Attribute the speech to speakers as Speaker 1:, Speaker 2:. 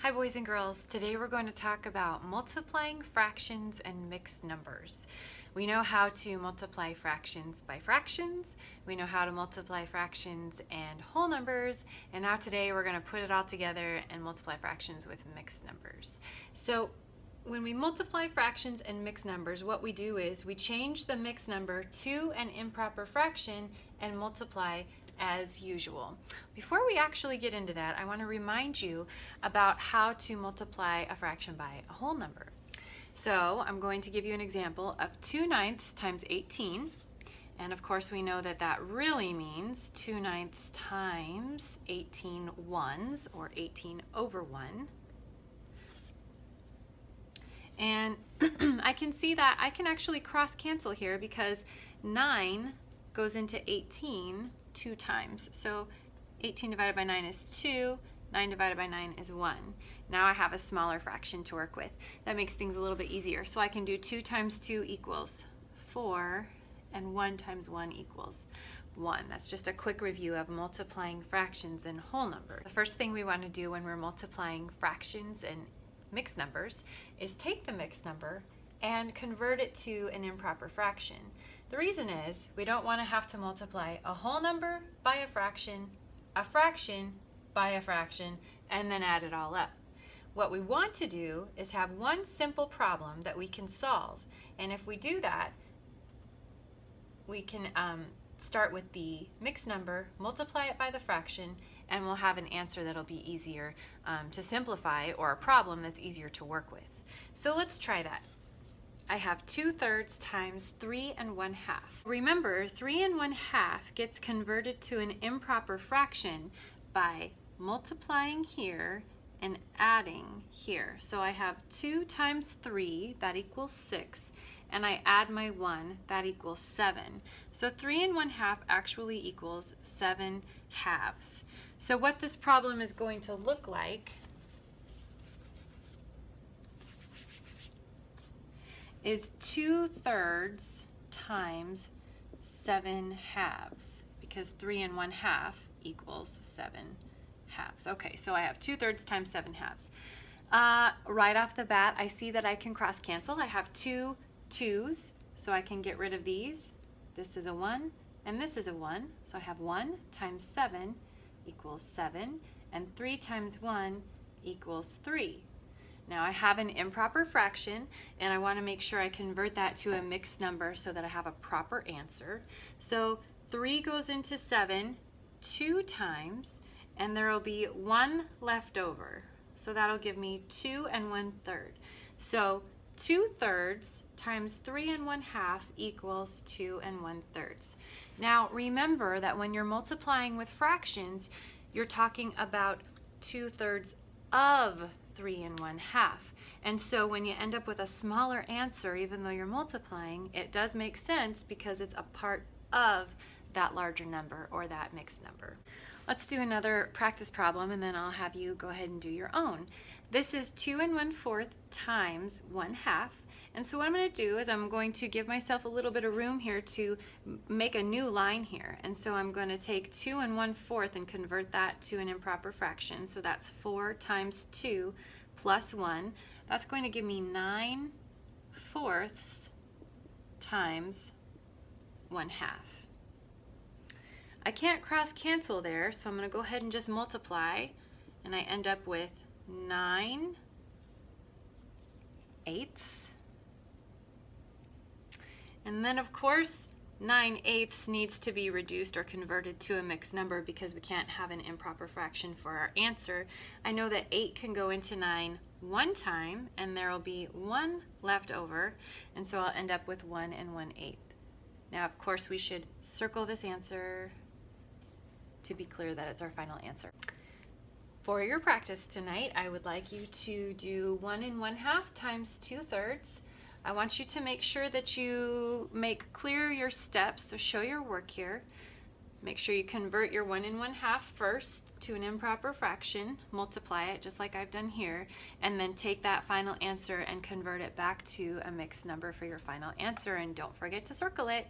Speaker 1: Hi boys and girls, today we're going to talk about multiplying fractions and mixed numbers. We know how to multiply fractions by fractions, we know how to multiply fractions and whole numbers, and now today we're going to put it all together and multiply fractions with mixed numbers. So when we multiply fractions and mixed numbers, what we do is we change the mixed number to an improper fraction and multiply as usual. Before we actually get into that, I want to remind you about how to multiply a fraction by a whole number. So I'm going to give you an example of 2/9 times 18. And of course we know that that really means 2/9 times 18 ones, or 18 over 1. And I can see that I can actually cross cancel here because 9 goes into 18 2 times. So 18 divided by 9 is 2, 9 divided by 9 is 1. Now I have a smaller fraction to work with. That makes things a little bit easier. So I can do 2 times 2 equals 4, and 1 times 1 equals 1. That's just a quick review of multiplying fractions and whole numbers. The first thing we want to do when we're multiplying fractions and mixed numbers is take the mixed number and convert it to an improper fraction. The reason is we don't want to have to multiply a whole number by a fraction by a fraction, and then add it all up. What we want to do is have one simple problem that we can solve, and if we do that, we can start with the mixed number, multiply it by the fraction, and we'll have an answer that'll be easier to simplify, or a problem that's easier to work with. So let's try that. I have 2/3 times 3 1/2. Remember, 3 1/2 gets converted to an improper fraction by multiplying here and adding here. So I have 2 times 3, that equals 6, and I add my 1, that equals 7. So 3 1/2 actually equals 7 halves. So what this problem is going to look like is 2/3 times 7 halves, because 3 1/2 equals 7 halves. Okay, so I have 2/3 times 7 halves. Right off the bat, I see that I can cross cancel. I have 2 2's, so I can get rid of these. This is a 1, and this is a 1. So I have 1 times 7 equals 7, and 3 times 1 equals 3. Now I have an improper fraction, and I want to make sure I convert that to a mixed number so that I have a proper answer. So 3 goes into 7 2 times, and there will be 1 left over. So that'll give me 2 1/3. So 2/3 times 3 1/2 equals 2 1/3. Now remember that when you're multiplying with fractions, you're talking about 2/3 of 3 1/2. And so when you end up with a smaller answer, even though you're multiplying, it does make sense because it's a part of that larger number, or that mixed number. Let's do another practice problem, and then I'll have you go ahead and do your own. This is 2 1/4 times 1/2. And so what I'm going to do is I'm going to give myself a little bit of room here to make a new line here. And so I'm going to take 2 1/4 and convert that to an improper fraction. So that's 4 times 2 plus 1. That's going to give me 9/4 times 1/2. I can't cross cancel there, so I'm going to go ahead and just multiply, and I end up with 9/8. And then of course 9/8 needs to be reduced or converted to a mixed number because we can't have an improper fraction for our answer. I know that 8 can go into 9 one time, and there will be 1 left over, and so I'll end up with 1 1/8. Now of course we should circle this answer to be clear that it's our final answer. For your practice tonight, I would like you to do 1 1/2 times 2/3. I want you to make sure that you make clear your steps, so show your work here. Make sure you convert your 1 1/2 first to an improper fraction, multiply it just like I've done here, and then take that final answer and convert it back to a mixed number for your final answer, and don't forget to circle it.